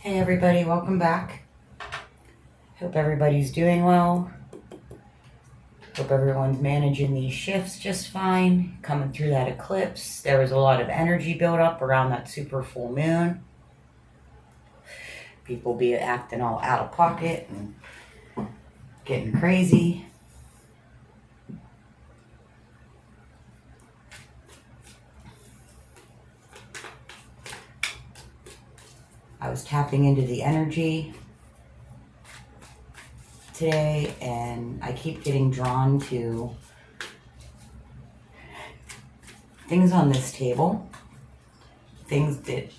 Hey everybody, welcome back. Hope everybody's doing well. Hope everyone's managing these shifts just fine. Coming through that eclipse, there was a lot of energy built up around that super full moon. People be acting all out of pocket and getting crazy. I was tapping into the energy today and I keep getting drawn to things on this table, things that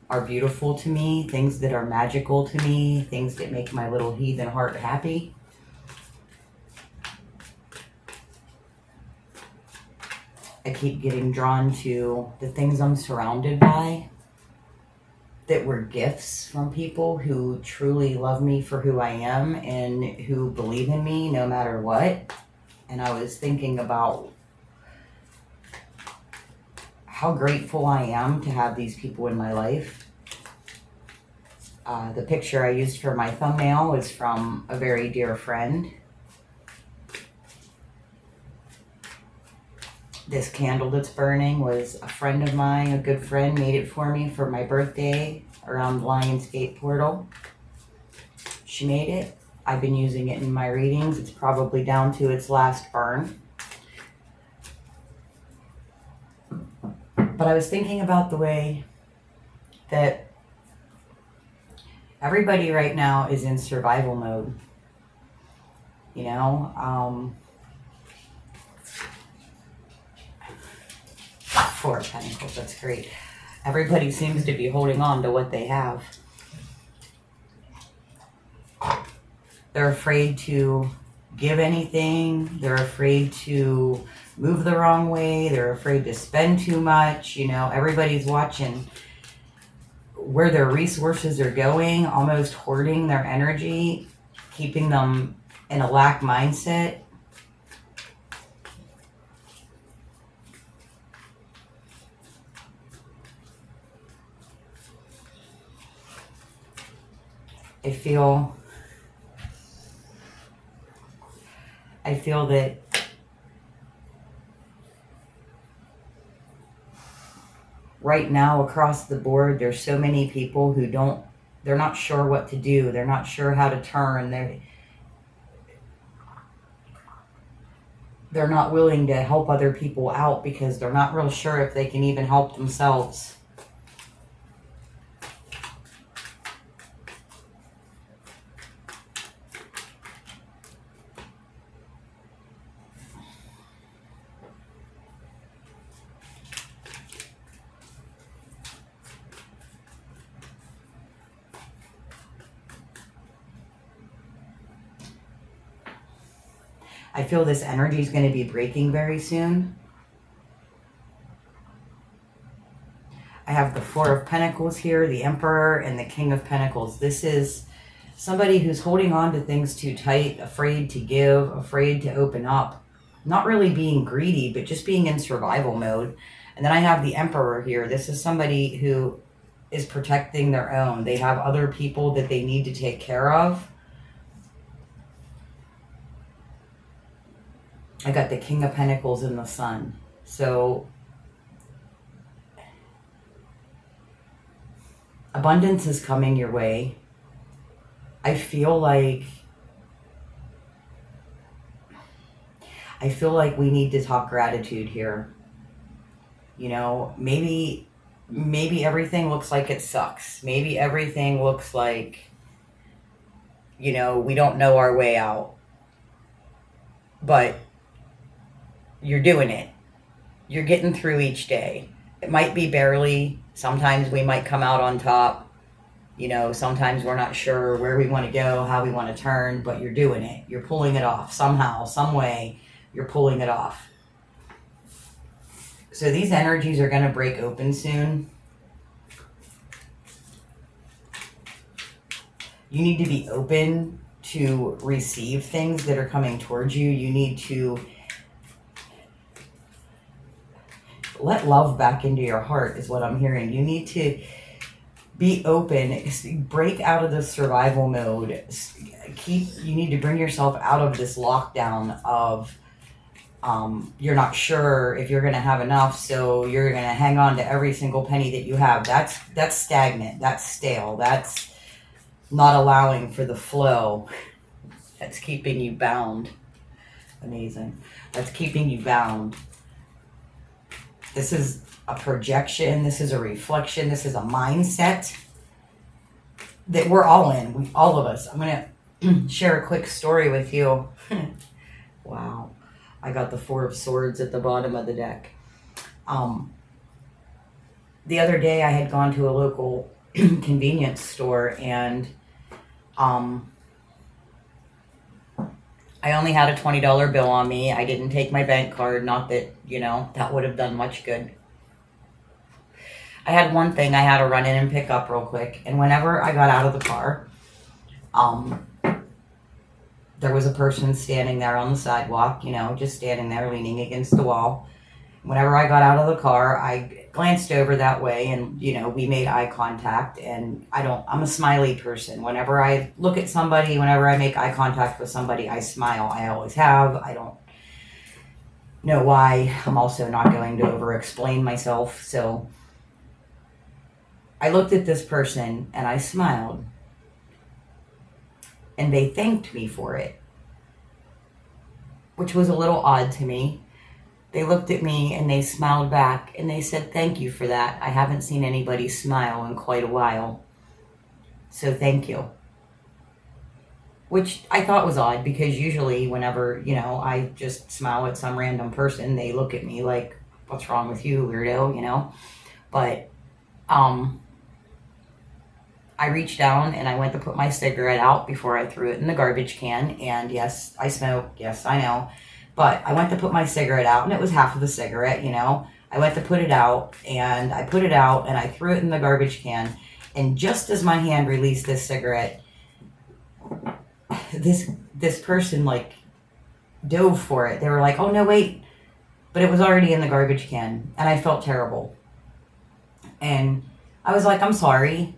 are beautiful to me, things that are magical to me, things that make my little heathen heart happy. I keep getting drawn to the things I'm surrounded by that were gifts from people who truly love me for who I am and who believe in me no matter what. And I was thinking about how grateful I am to have these people in my life. The picture I used for my thumbnail is from a very dear friend. This candle that's burning was a friend of mine, a good friend, made it for me for my birthday around the Lionsgate portal. She made it. I've been using it in my readings. It's probably down to its last burn. But I was thinking about the way that everybody right now is in survival mode. You know, Four of Pentacles, that's great. Everybody seems to be holding on to what they have. They're afraid to give anything. They're afraid to move the wrong way. They're afraid to spend too much. You know, everybody's watching where their resources are going, almost hoarding their energy, keeping them in a lack mindset. I feel that right now across the board, there's so many people who they're not sure what to do. They're not sure how to turn. They're not willing to help other people out because they're not real sure if they can even help themselves. I feel this energy is going to be breaking very soon. I have the Four of Pentacles here, the Emperor, and the King of Pentacles. This is somebody who's holding on to things too tight, afraid to give, afraid to open up. Not really being greedy, but just being in survival mode. And then I have the Emperor here. This is somebody who is protecting their own. They have other people that they need to take care of. I got the King of Pentacles and the Sun. So abundance is coming your way. I feel like we need to talk gratitude here. You know, maybe everything looks like it sucks. Maybe everything looks like, you know, we don't know our way out. But you're doing it. You're getting through each day. It might be barely. Sometimes we might come out on top. You know, sometimes we're not sure where we want to go, how we want to turn, but you're doing it. You're pulling it off somehow, some way. You're pulling it off. So these energies are going to break open soon. You need to be open to receive things that are coming towards you. You need to let love back into your heart is what I'm hearing. You need to Be open, break out of the survival mode. You need to bring yourself out of this lockdown of you're not sure if you're going to have enough, so you're going to hang on to every single penny that you have. That's stagnant. That's stale. That's not allowing for the flow. That's keeping you bound. Amazing. That's keeping you bound. This is a projection. This is a reflection. This is a mindset that we're all in. All of us. I'm going to share a quick story with you. Wow. I got the Four of Swords at the bottom of the deck. The other day I had gone to a local convenience store, and I only had a $20 bill on me. I didn't take my bank card. Not that, that would have done much good. I had one thing I had to run in and pick up real quick. And whenever I got out of the car, there was a person standing there on the sidewalk, just standing there leaning against the wall. Whenever I got out of the car, I glanced over that way, and, we made eye contact. And I'm a smiley person. Whenever I look at somebody, whenever I make eye contact with somebody, I smile. I always have. I don't know why. I'm also not going to over-explain myself. So I looked at this person and I smiled. And they thanked me for it, which was a little odd to me. They looked at me and they smiled back and they said, "Thank you for that. I haven't seen anybody smile in quite a while. So thank you." Which I thought was odd, because usually whenever, I just smile at some random person, they look at me like, "What's wrong with you, weirdo?" But I reached down and I went to put my cigarette out before I threw it in the garbage can. And yes, I smoke. Yes, I know. But I went to put my cigarette out, and it was half of the cigarette, I went to put it out, and I put it out and I threw it in the garbage can. And just as my hand released this cigarette, this person dove for it. They were like, "Oh no, wait." But it was already in the garbage can, and I felt terrible. And I was like, "I'm sorry."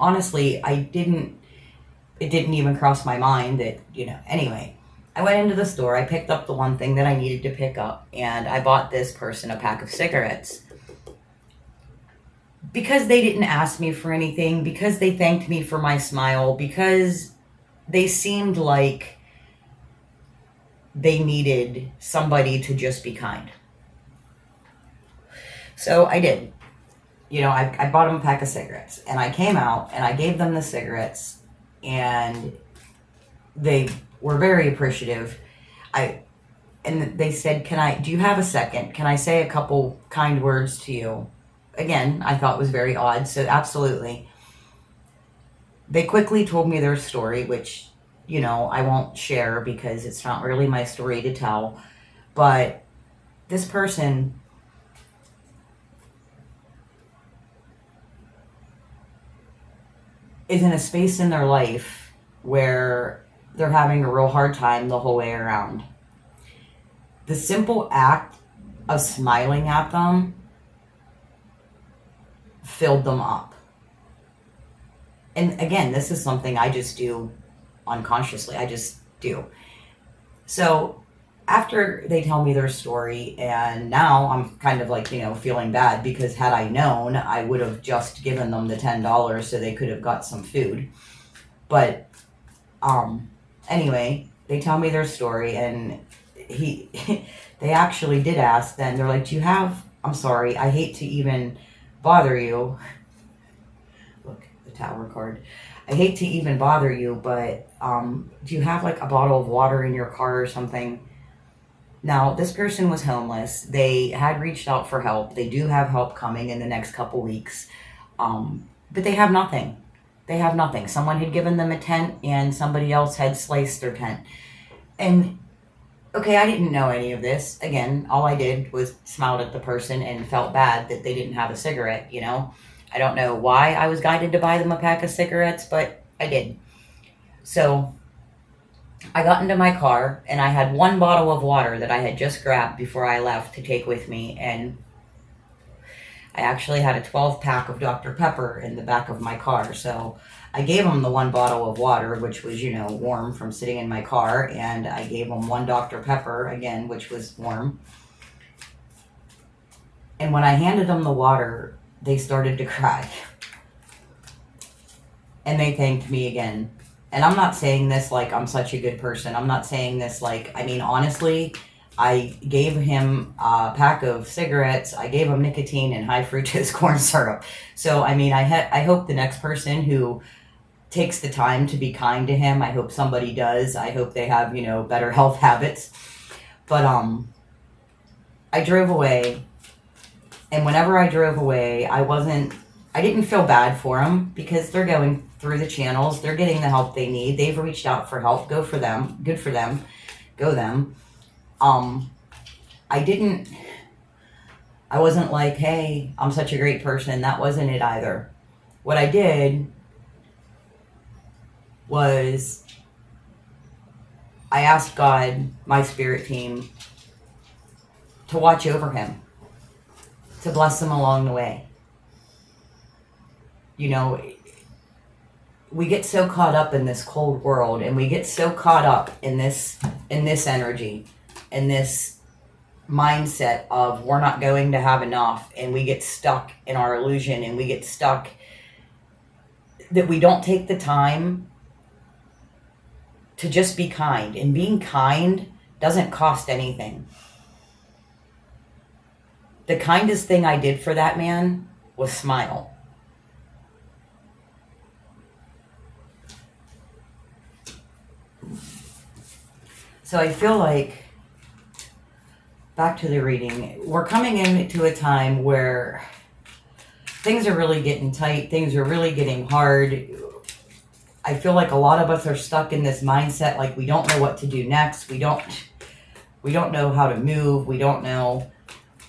Honestly, it didn't even cross my mind that, anyway, I went into the store, I picked up the one thing that I needed to pick up, and I bought this person a pack of cigarettes. Because they didn't ask me for anything, because they thanked me for my smile, because they seemed like they needed somebody to just be kind. So I did. I bought them a pack of cigarettes, and I came out and I gave them the cigarettes, and they were very appreciative. And they said, do you have a second? Can I say a couple kind words to you? Again, I thought was very odd, so absolutely. They quickly told me their story, which, I won't share because it's not really my story to tell. But this person is in a space in their life where they're having a real hard time the whole way around. The simple act of smiling at them filled them up. And again, this is something I just do unconsciously. I just do. So after they tell me their story, and now I'm kind of feeling bad, because had I known, I would have just given them the $10 so they could have got some food. But anyway, they tell me their story, and they actually did ask then. They're like, I'm sorry, I hate to even bother you. Look, the Tower card. I hate to even bother you, but do you have a bottle of water in your car or something? Now, this person was homeless. They had reached out for help. They do have help coming in the next couple weeks. But they have nothing. They have nothing. Someone had given them a tent, and somebody else had sliced their tent. And, okay, I didn't know any of this. Again, all I did was smiled at the person and felt bad that they didn't have a cigarette, I don't know why I was guided to buy them a pack of cigarettes, but I did. So I got into my car, and I had one bottle of water that I had just grabbed before I left to take with me. And I actually had a 12 pack of Dr. Pepper in the back of my car. So I gave him the one bottle of water, which was, warm from sitting in my car. And I gave him one Dr. Pepper, again, which was warm. And when I handed them the water, they started to cry. And they thanked me again. And I'm not saying this like I'm such a good person. I'm not saying this like, honestly, I gave him a pack of cigarettes. I gave him nicotine and high fructose corn syrup. So, I hope the next person who takes the time to be kind to him, I hope somebody does. I hope they have, better health habits. But I drove away. And whenever I drove away, I didn't feel bad for them because they're going through the channels. They're getting the help they need. They've reached out for help. Go for them. Good for them. Go them. I wasn't like, hey, I'm such a great person. That wasn't it either. What I did was I asked God, my spirit team, to watch over him, to bless him along the way. We get so caught up in this cold world, and we get so caught up in this energy, in this mindset of we're not going to have enough, and we get stuck in our illusion, and we get stuck that we don't take the time to just be kind. And being kind doesn't cost anything. The kindest thing I did for that man was smile. So I feel like, back to the reading, we're coming into a time where things are really getting tight. Things are really getting hard. I feel like a lot of us are stuck in this mindset, like we don't know what to do next. We don't know how to move. We don't know,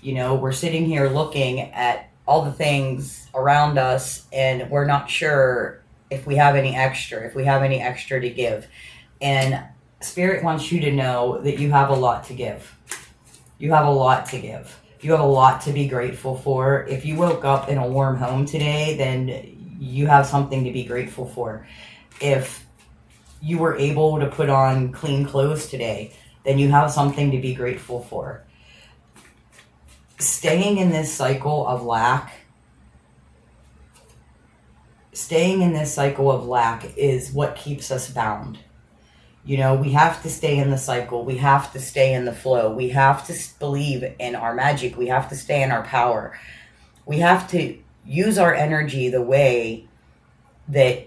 we're sitting here looking at all the things around us, and we're not sure if we have any extra to give. And Spirit wants you to know that you have a lot to give. You have a lot to give. You have a lot to be grateful for. If you woke up in a warm home today, then you have something to be grateful for. If you were able to put on clean clothes today, then you have something to be grateful for. Staying in this cycle of lack is what keeps us bound. We have to stay in the cycle. We have to stay in the flow. We have to believe in our magic. We have to stay in our power. We have to use our energy the way that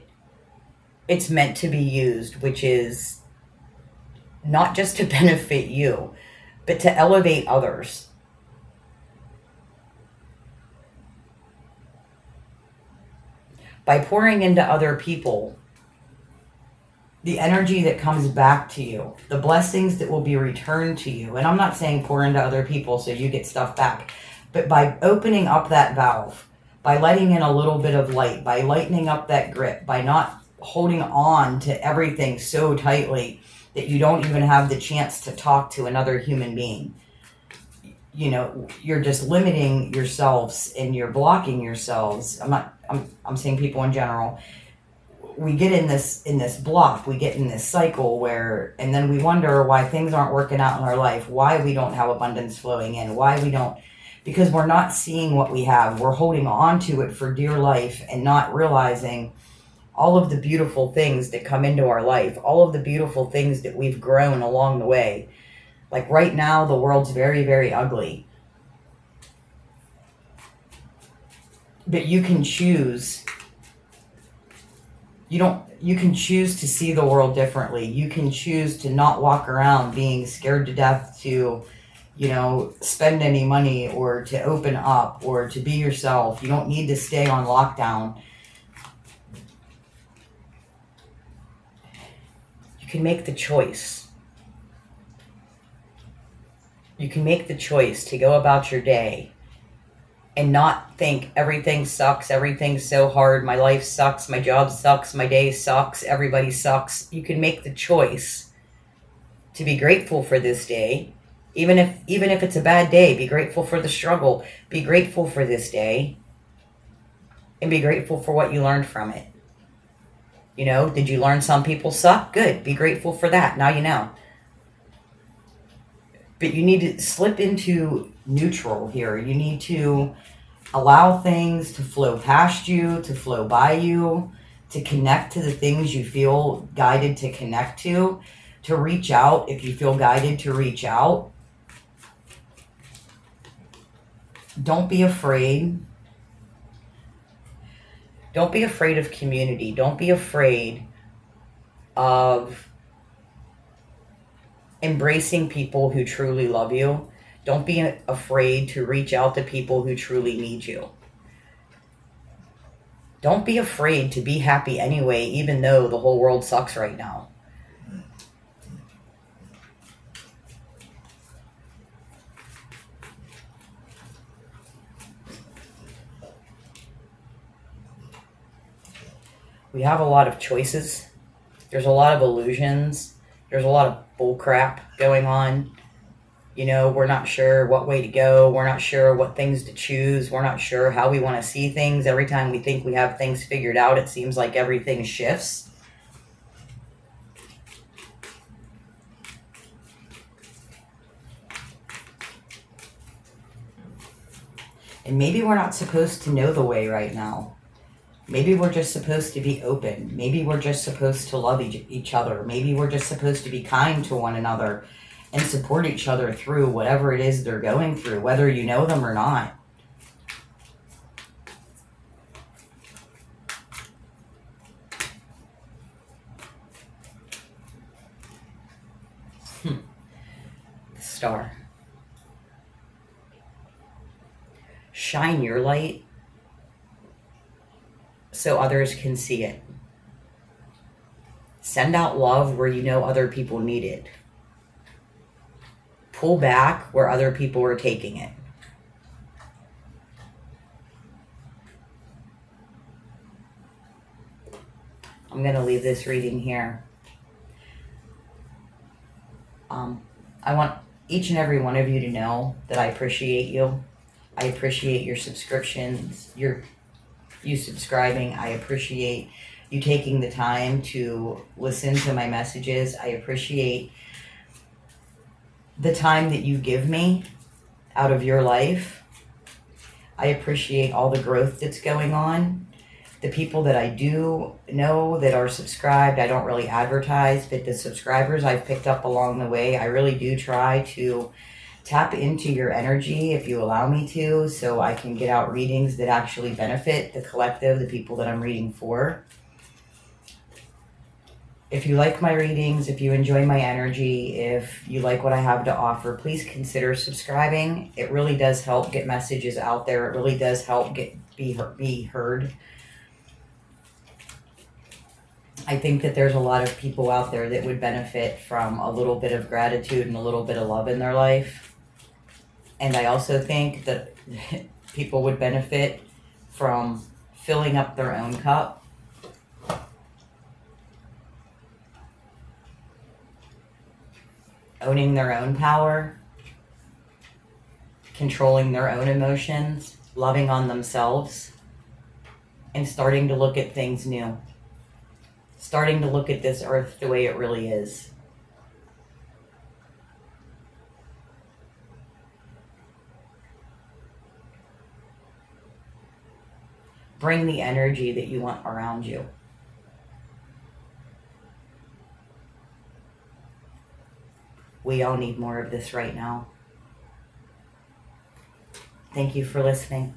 it's meant to be used, which is not just to benefit you, but to elevate others. By pouring into other people, the energy that comes back to you, the blessings that will be returned to you. And I'm not saying pour into other people so you get stuff back, but by opening up that valve, by letting in a little bit of light, by lightening up that grip, by not holding on to everything so tightly that you don't even have the chance to talk to another human being. You're just limiting yourselves and you're blocking yourselves. I'm saying people in general. We get in this block, we get in this cycle and then we wonder why things aren't working out in our life, why we don't have abundance flowing in, because we're not seeing what we have. We're holding on to it for dear life and not realizing all of the beautiful things that come into our life, all of the beautiful things that we've grown along the way. Like right now, the world's very, very ugly. But you can choose. You can choose to see the world differently. You can choose to not walk around being scared to death to, spend any money or to open up or to be yourself. You don't need to stay on lockdown. You can make the choice. You can make the choice to go about your day and not think everything sucks, everything's so hard, my life sucks, my job sucks, my day sucks, everybody sucks. You can make the choice to be grateful for this day, Even if it's a bad day, be grateful for the struggle. Be grateful for this day. And be grateful for what you learned from it. You know, did you learn some people suck? Good. Be grateful for that. Now you know. But you need to slip into neutral here. You need to allow things to flow past you, to flow by you, to connect to the things you feel guided to connect to reach out if you feel guided to reach out. Don't be afraid. Don't be afraid of community. Don't be afraid of embracing people who truly love you. Don't be afraid to reach out to people who truly need you. Don't be afraid to be happy anyway, even though the whole world sucks right now. We have a lot of choices. There's a lot of illusions. There's a lot of bullcrap going on. You know, we're not sure what way to go. We're not sure what things to choose. We're not sure how we want to see things. Every time we think we have things figured out, it seems like everything shifts. And maybe we're not supposed to know the way right now. Maybe we're just supposed to be open. Maybe we're just supposed to love each other. Maybe we're just supposed to be kind to one another and support each other through whatever it is they're going through, whether you know them or not. The star. Shine your light so others can see it. Send out love where you know other people need it. Pull back where other people are taking it. I'm going to leave this reading here. I want each and every one of you to know that I appreciate you. I appreciate your subscriptions, you subscribing. I appreciate you taking the time to listen to my messages. I appreciate the time that you give me out of your life. I appreciate all the growth that's going on. The people that I do know that are subscribed, I don't really advertise, but the subscribers I've picked up along the way, I really do try to tap into your energy if you allow me to, so I can get out readings that actually benefit the collective, the people that I'm reading for. If you like my readings, if you enjoy my energy, if you like what I have to offer, please consider subscribing. It really does help get messages out there. It really does help be heard. I think that there's a lot of people out there that would benefit from a little bit of gratitude and a little bit of love in their life. And I also think that people would benefit from filling up their own cup. Owning their own power, controlling their own emotions, loving on themselves, and starting to look at things new. Starting to look at this earth the way it really is. Bring the energy that you want around you. We all need more of this right now. Thank you for listening.